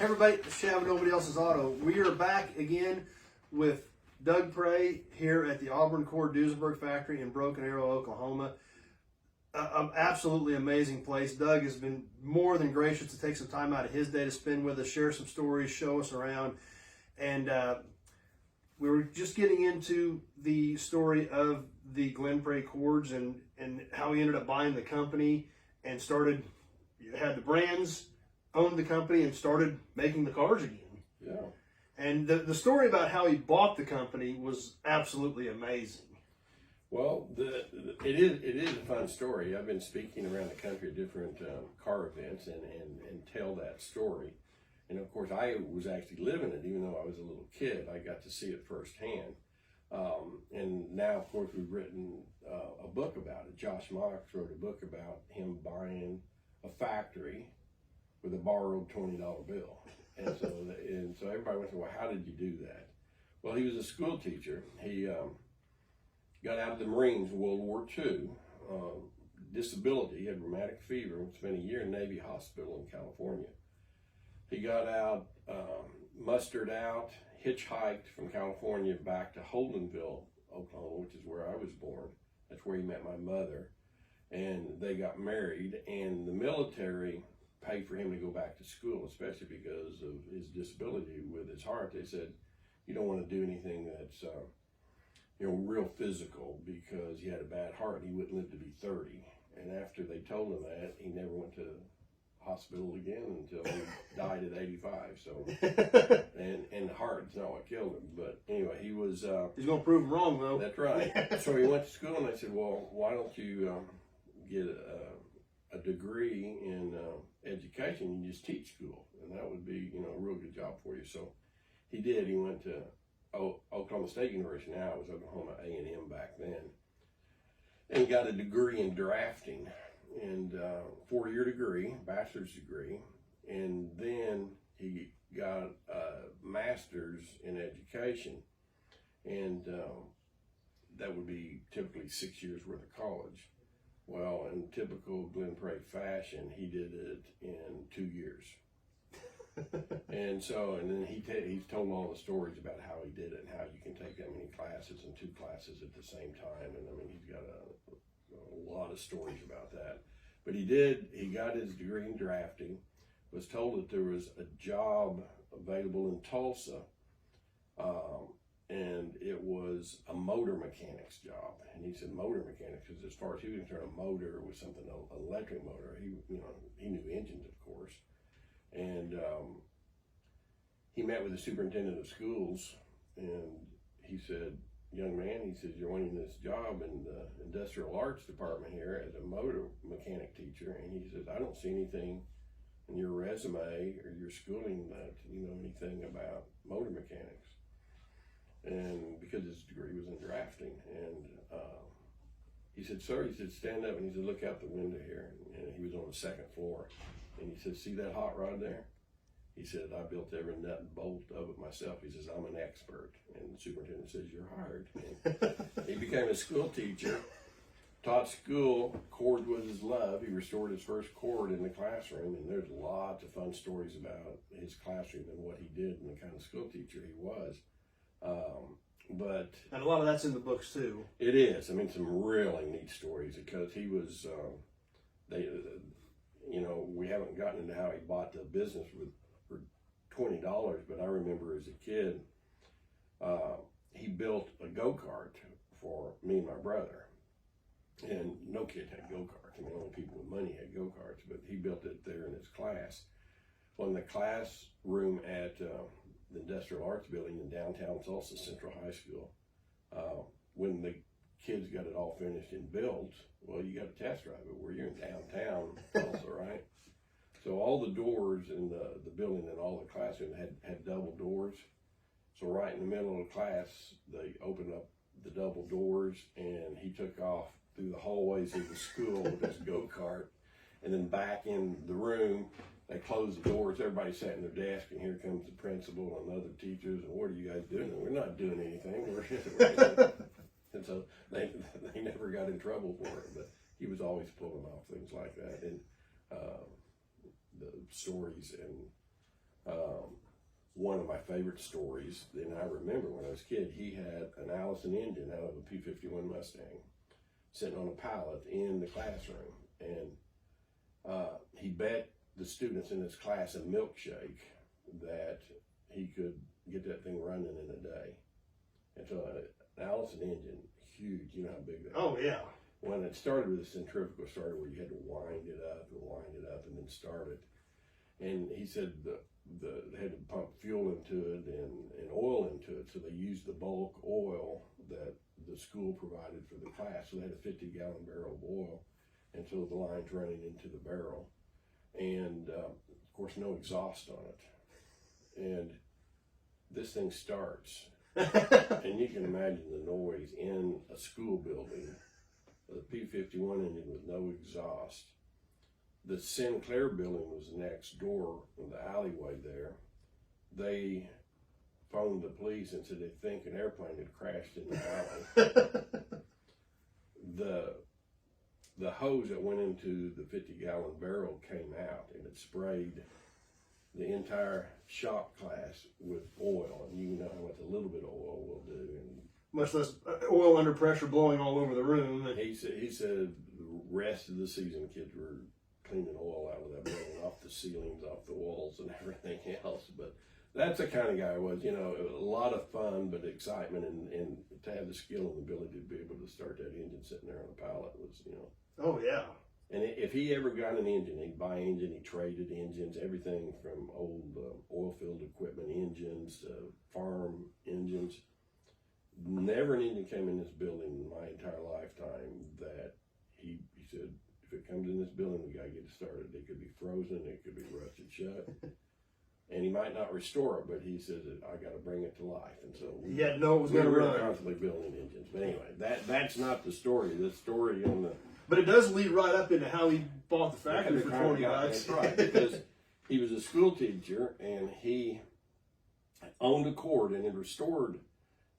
Everybody, Shav, Nobody Else's Auto. We are back again with Doug Prey here at the Auburn Cord Duesenberg factory in Broken Arrow, Oklahoma. An absolutely amazing place. Doug has been more than gracious to take some time out of his day to spend with us, share some stories, show us around. And we were just getting into the story of the Glen Prey cords and how he ended up buying the company and had the brands, owned the company, and started making the cars again. Yeah. And the story about how he bought the company was absolutely amazing. Well, it is a fun story. I've been speaking around the country at different car events and tell that story. And of course, I was actually living it, even though I was a little kid. I got to see it firsthand. And now, of course, we've written a book about it. Josh Mox wrote a book about him buying a factory with a borrowed $20 bill. And so everybody went, well, how did you do that? Well, he was a school teacher. He got out of the Marines in World War II, disability, had rheumatic fever, spent a year in Navy Hospital in California. He got out, mustered out, hitchhiked from California back to Holdenville, Oklahoma, which is where I was born. That's where he met my mother. And they got married, and the military paid for him to go back to school, especially because of his disability with his heart. They said, you don't want to do anything that's, real physical, because he had a bad heart and he wouldn't live to be 30. And after they told him that, he never went to hospital again until he died at 85. So, and the heart's not what killed him. But anyway, he was. He's gonna prove him wrong, though. That's right. So he went to school, and I said, well, why don't you get a degree in education? You just teach school, and that would be, a real good job for you. So he did. He went to Oklahoma State University. Now it was Oklahoma A&M back then, and got a degree in drafting, and 4-year degree, bachelor's degree, and then he got a master's in education, and that would be typically 6 years worth of college. Well, in typical Glen Prey fashion, he did it in 2 years. And then he's told all the stories about how he did it and how you can take that many classes and 2 classes at the same time. And I mean, he's got a lot of stories about that. But he got his degree in drafting, was told that there was a job available in Tulsa, and it was a motor mechanic's job. And he said motor mechanics, because as far as he was concerned, a motor was something, an electric motor. He knew engines, of course. And he met with the superintendent of schools, and he said, young man, he says, you're wanting this job in the industrial arts department here as a motor mechanic teacher. And he says, I don't see anything in your resume or your schooling that you know anything about motor mechanics. And because his degree was in drafting. And he said, sir, he said, stand up. And he said, look out the window here. And he was on the 2nd floor. And he said, see that hot rod there? He said, I built every nut and bolt of it myself. He says, I'm an expert. And the superintendent says, you're hired. And he became a school teacher, taught school. Cord was his love. He restored his first cord in the classroom. And there's lots of fun stories about his classroom and what he did and the kind of school teacher he was. And a lot of that's in the books too. It is. I mean, some really neat stories, because he was, we haven't gotten into how he bought the business for $20, but I remember as a kid, he built a go-kart for me and my brother. And no kid had go-karts. I mean, only people with money had go-karts, but he built it there in his class. Well, in the classroom at the Industrial Arts Building in downtown Tulsa Central High School, when the kids got it all finished and built, well, you got to test drive it where you're in downtown Tulsa, right? So all the doors in the building and all the classrooms had double doors. So right in the middle of the class, they opened up the double doors, and he took off through the hallways of the school with his go-kart, and then back in the room. They closed the doors, everybody sat in their desk, and here comes the principal and other teachers, and what are you guys doing? We're not doing anything. And so they never got in trouble for it, but he was always pulling off things like that. And the stories and One of my favorite stories, and I remember when I was a kid, he had an Allison engine out of a P-51 Mustang sitting on a pallet in the classroom. And he bet the students in his class a milkshake that he could get that thing running in a day. And so an Allison engine, huge, you know how big that is. Oh, yeah. When it started with a centrifugal starter where you had to wind it up and then start it. And he said they had to pump fuel into it and oil into it, so they used the bulk oil that the school provided for the class. So they had a 50-gallon barrel of oil, and so the line's running into the barrel. And of course, no exhaust on it. And this thing starts, and you can imagine the noise in a school building. The P-51 engine with no exhaust. The Sinclair building was next door in the alleyway there. They phoned the police and said they think an airplane had crashed in the alley. The hose that went into the 50-gallon barrel came out, and it sprayed the entire shop class with oil. And you know how much a little bit of oil will do. And much less oil under pressure blowing all over the room. he said the rest of the season kids were cleaning oil out of that building, off the ceilings, off the walls, and everything else. But that's the kind of guy I was, you know, a lot of fun, but excitement, and to have the skill and the ability to be able to start that engine sitting there on a pallet was, you know. Oh, yeah. And if he ever got an engine, he'd buy an engine, he traded engines, everything from old oil-filled equipment engines to farm engines. Never an engine came in this building in my entire lifetime that he said, if it comes in this building, we gotta get it started. It could be frozen, it could be rusted shut. And he might not restore it, but he says that I gotta bring it to life. And so He had to know it was gonna were run. constantly building engines. But anyway, that's not the story. The story on the But it does lead right up into how he bought the factory for $20. That's right, because he was a school teacher and he owned a Cord and had restored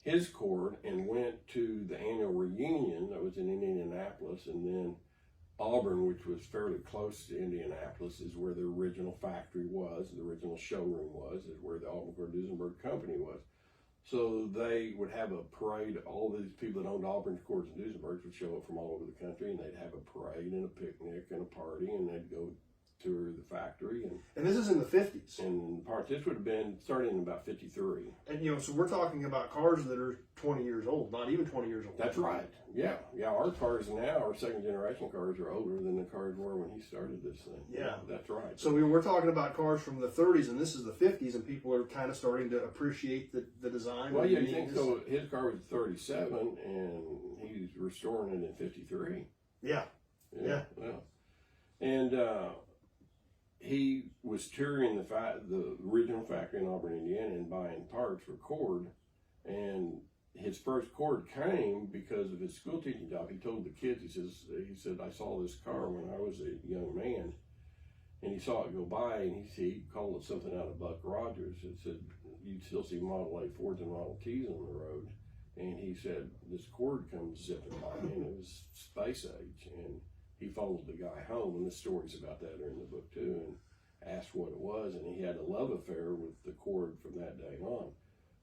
his Cord and went to the annual reunion that was in Indianapolis, and then Auburn, which was fairly close to Indianapolis, is where the original factory was, the original showroom was, is where the Auburn Cord Duesenberg Company was. So they would have a parade. All these people that owned Auburn Cords and Duesenbergs would show up from all over the country, and they'd have a parade and a picnic and a party, and they'd go tour the factory. And this is in the 50s. And this would have been starting in about 53. And, you know, so we're talking about cars that are 20 years old, not even 20 years old. That's right. Yeah. Our cars now, our second generation cars, are older than the cars were when he started this thing. Yeah. That's right. So we're talking about cars from the 30s, and this is the 50s, and people are kind of starting to appreciate the design. Well, yeah, you think so. His car was 37, and he's restoring it in 53. Yeah. Yeah. And he was touring the original factory in Auburn, Indiana, and buying parts for Cord. And his first Cord came because of his school teaching job. He told the kids, he said, I saw this car when I was a young man, and he saw it go by, and he called it something out of Buck Rogers. It said, you'd still see Model A Fords and Model Ts on the road. And he said, this Cord comes zipping by, and it was space age. And he followed the guy home, and the stories about that are in the book too, and asked what it was, and he had a love affair with the Cord from that day on.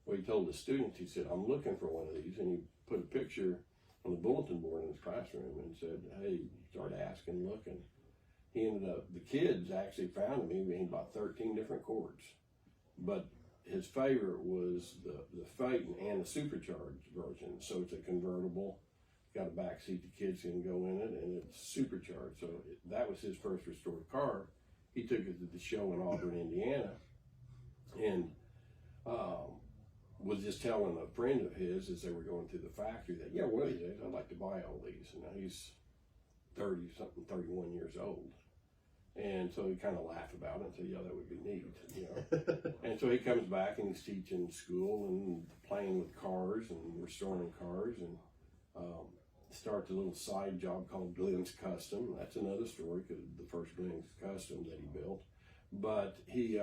Well, he told the students, he said, I'm looking for one of these, and he put a picture on the bulletin board in his classroom and said, hey, start asking, looking. He ended up, the kids actually found him. He bought 13 different Cords, but his favorite was the Phaeton and the supercharged version. So it's a convertible, got a back seat, the kids can go in it, and it's supercharged. So that was his first restored car. He took it to the show in Auburn, Indiana, and was just telling a friend of his as they were going through the factory that, yeah, one of these days I'd like to buy all these. And now he's 30-something, 31 years old. And so he kind of laughed about it and said, yeah, that would be neat, you know. And so he comes back and he's teaching school and playing with cars and restoring cars, and starts a little side job called Glenn's Custom. That's another story, because the first Glenn's Custom that he built. But he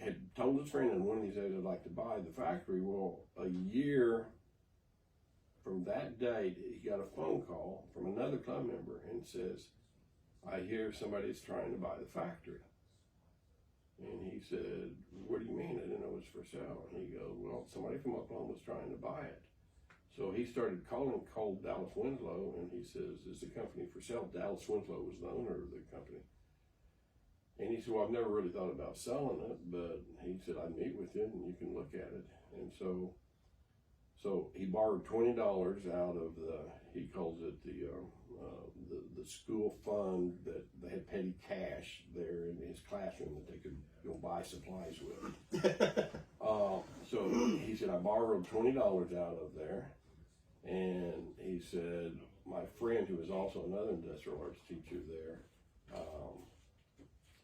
had told his friend, and one of these days I'd like to buy the factory. Well, a year from that date, he got a phone call from another club member and says, I hear somebody's trying to buy the factory. And he said, what do you mean? I didn't know it was for sale. And he goes, well, somebody from Oklahoma was trying to buy it. So he started called Dallas Winslow, and he says, is the company for sale? Dallas Winslow was the owner of the company. And he said, well, I've never really thought about selling it, but he said, I'd meet with you and you can look at it. And so he borrowed $20 out of he calls it the school fund that they had petty cash there in his classroom that they could go buy supplies with. So he said, I borrowed $20 out of there. And he said, my friend, who was also another industrial arts teacher there,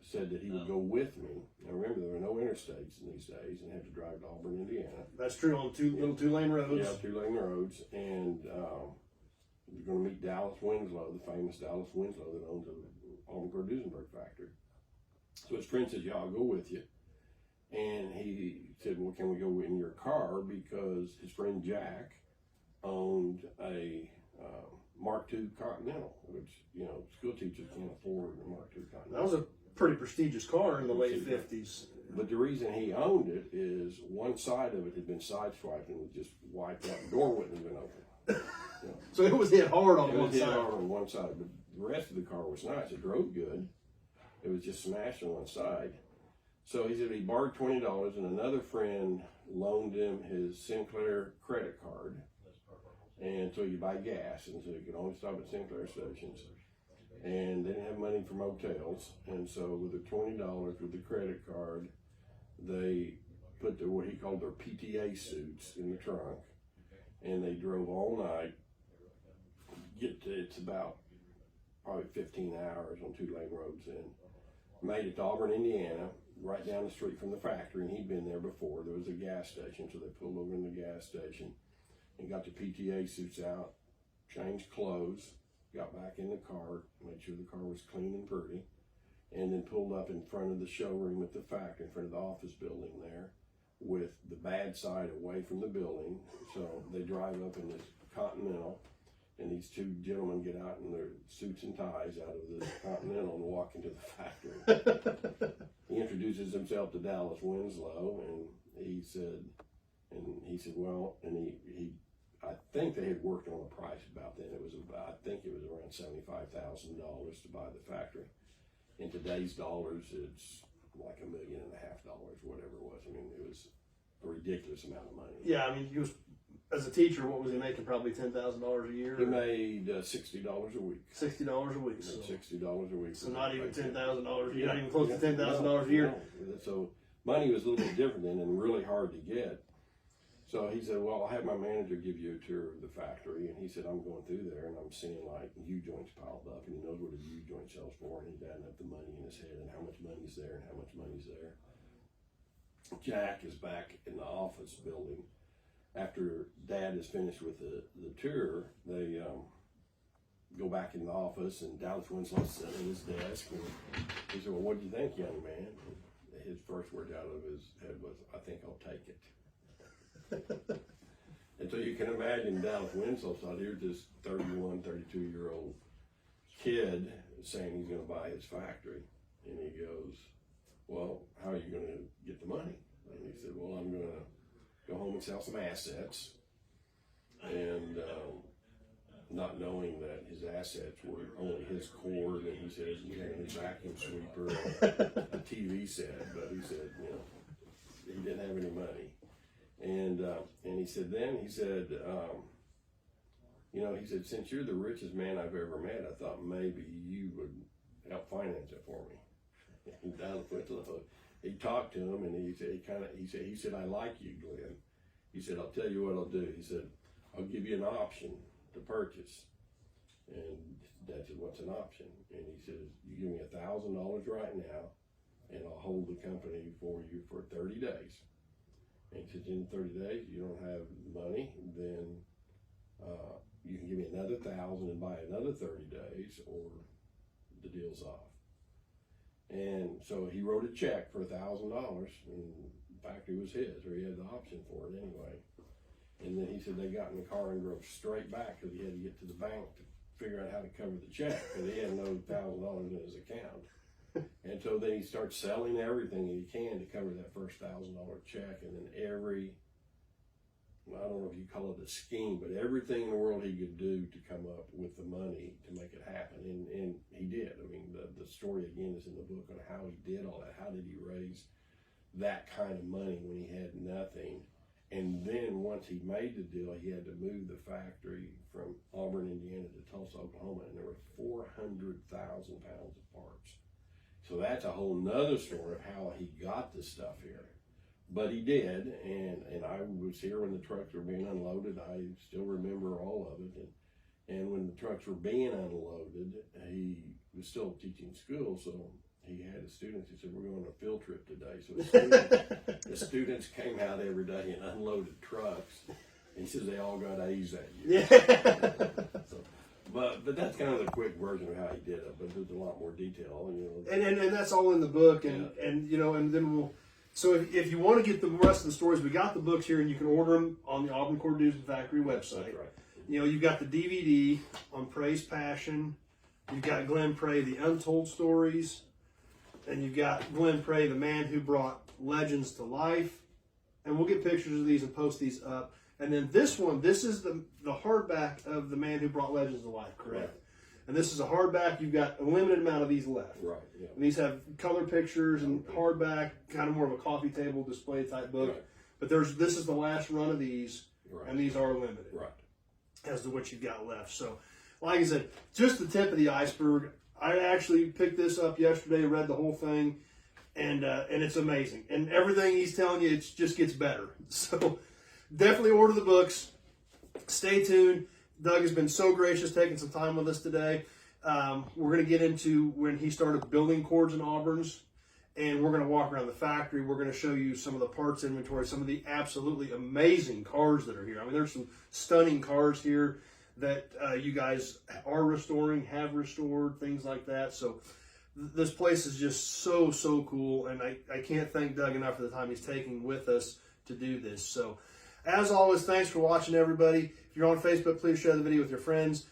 said that he would go with me. Now remember, there were no interstates in these days, and had to drive to Auburn, Indiana. That's true, on little two-lane roads. Yeah, two-lane roads, and you're going to meet Dallas Winslow, the famous Dallas Winslow that owns the Auburn Cord Duesenberg factory. So his friend said, yeah, I'll go with you. And he said, well, can we go in your car? Because his friend Jack owned a Mark II Continental, which, you know, school teachers can't afford a Mark II Continental. That was a pretty prestigious car in the late 50s. But the reason he owned it is one side of it had been sideswiped and was just wiped out. The door wouldn't have been open. You know. So it was hit hard on It one was hit side. hard on one side, but the rest of the car was nice. It drove good. It was just smashed on one side. So he said he borrowed $20, and another friend loaned him his Sinclair credit card, and so he could buy gas, and so he could only stop at Sinclair stations. And they didn't have money for motels, and so with the $20 with the credit card, they put what he called their PTA suits in the trunk, and they drove all night. It's about probably 15 hours on two-lane roads, and made it to Auburn, Indiana, right down the street from the factory, and he'd been there before. There was a gas station, so they pulled over in the gas station and got the PTA suits out, changed clothes, got back in the car, made sure the car was clean and pretty, and then pulled up in front of the showroom at the factory, in front of the office building there, with the bad side away from the building. So they drive up in this Continental, and these two gentlemen get out in their suits and ties out of this Continental and walk into the factory. He introduces himself to Dallas Winslow, and he said, well, and I think they had worked on a price about then. I think it was around $75,000 to buy the factory. In today's dollars, it's like $1.5 million, whatever it was. I mean, it was a ridiculous amount of money. Yeah, I mean, he was, as a teacher, what was he making? Probably $10,000 a year? He made $60 a week. $60 a week. So $60 a week. So not even $10,000 a year, Yeah. not even close to $10,000 a year. No. So money was a little bit different then and really hard to get. So he said, well, I'll have my manager give you a tour of the factory. And he said, I'm going through there and I'm seeing like U-joints piled up, and he knows what a U-joint sells for, and he's adding up the money in his head and how much money's there and how much money's there. Jack is back in the office building. After Dad is finished with the tour, they go back in the office, and Dallas Winslow's sitting at his desk, and he said, well, what do you think, young man? And his first word out of his head was, I think I'll take it. And so you can imagine Dallas Winslow thought, here's this 31, 32-year-old kid saying he's going to buy his factory. And he goes, well, how are you going to get the money? And he said, well, I'm going to go home and sell some assets. And not knowing that his assets were only his cord, and he said he had a vacuum sweeper, a TV set, but he said, you know, he didn't have any money. And he said, since you're the richest man I've ever met, I thought maybe you would help finance it for me. And Dallas Winslow, he talked to him, and he said, I like you, Glenn. He said, I'll tell you what I'll do. He said, I'll give you an option to purchase. And Dad said, what's an option? And he says, you give me $1,000 right now, and I'll hold the company for you for 30 days. And he said, in 30 days, you don't have money, then you can give me another 1,000 and buy another 30 days, or the deal's off. And so he wrote a check for $1,000, and the factory was his, or he had the option for it anyway. And then he said they got in the car and drove straight back because he had to get to the bank to figure out how to cover the check, because he had no $1,000 in his account. And so then he starts selling everything he can to cover that first $1,000 check, and then I don't know if you call it a scheme, but everything in the world he could do to come up with the money to make it happen, and he did. I mean, the story again is in the book on how he did all that. How did he raise that kind of money when he had nothing? And then once he made the deal, he had to move the factory from Auburn, Indiana to Tulsa, Oklahoma, and there were 400,000 pounds of parts. So that's a whole nother story of how he got the stuff here. But he did, and I was here when the trucks were being unloaded. I still remember all of it. And when the trucks were being unloaded, he was still teaching school, so he had his students. He said, "We're going on a field trip today." So the students came out every day and unloaded trucks. And he says they all got A's that year. Yeah. So, but that's kind of the quick version of how he did it. But there's a lot more detail, And that's all in the book, and then we'll. So if you want to get the rest of the stories, we got the books here, and you can order them on the Auburn Cord Duesenberg Factory website. That's right. You've got the DVD on Pray's Passion. You've got Glenn Pray, The Untold Stories. And you've got Glenn Pray, The Man Who Brought Legends to Life. And we'll get pictures of these and post these up. And then this is the hardback of The Man Who Brought Legends to Life, correct? Right. And this is a hardback. You've got a limited amount of these left. Right. Yeah. And these have color pictures and hardback, kind of more of a coffee table display type book. Right. But this is the last run of these, right, and these are limited, right, as to what you've got left. So, like I said, just the tip of the iceberg. I actually picked this up yesterday, read the whole thing, and it's amazing. And everything he's telling you, it just gets better. So, definitely order the books. Stay tuned. Doug has been so gracious taking some time with us today. We're going to get into when he started building cords and Auburns, and we're going to walk around the factory. We're going to show you some of the parts inventory, some of the absolutely amazing cars that are here. I mean, there's some stunning cars here that you guys are restoring, have restored, things like that. So this place is just so cool, and I can't thank Doug enough for the time he's taking with us to do this. So as always, thanks for watching, everybody. If you're on Facebook, please share the video with your friends.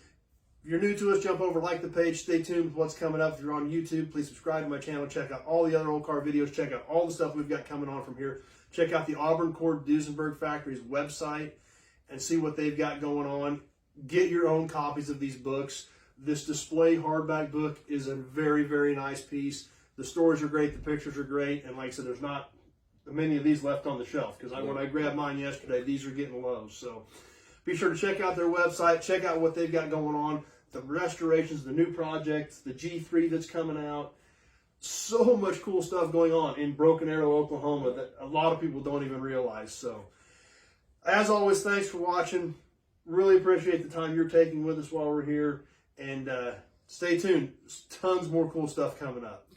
If you're new to us, jump over, like the page, stay tuned with what's coming up. If you're on YouTube, please subscribe to my channel. Check out all the other old car videos. Check out all the stuff we've got coming on from here. Check out the Auburn Cord Duesenberg Factory's website and see what they've got going on. Get your own copies of these books. This display hardback book is a very nice piece. The stories are great. The pictures are great. And like I said, there's not many of these left on the shelf because when I grabbed mine yesterday, these are getting low. So be sure to check out their website. Check out what they've got going on. The restorations, the new projects, the G3 that's coming out. So much cool stuff going on in Broken Arrow, Oklahoma that a lot of people don't even realize. So as always, thanks for watching. Really appreciate the time you're taking with us while we're here. And stay tuned. Tons more cool stuff coming up.